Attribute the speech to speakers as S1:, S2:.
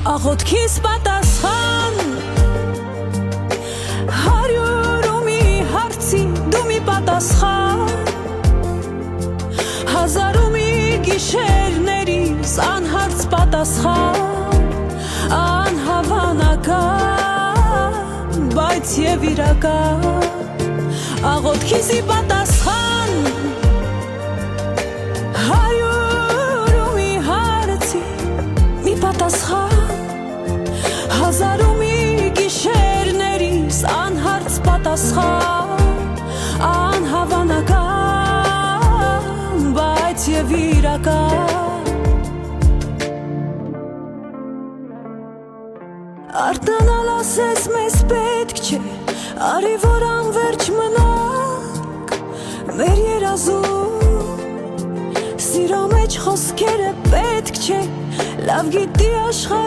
S1: աղոթքիս պատասխան հարյուրումի հարցի դու մի պատասխան հազարումի գիշերներիս անհարց պատասխան անհավանական բայց և իրական աղոթքիսի պատասխան հարյուրումի հարցի մի պատասխան հազարումի գիշերներիս անհարց պատասխան անհավանական բայց և իրական արտանալ ասես մեզ պետք չէ արի որ անվերջ մնանք մեր երազում սիրո մեջ խոսքերը պետք չէ լավ գիտի աշխարհ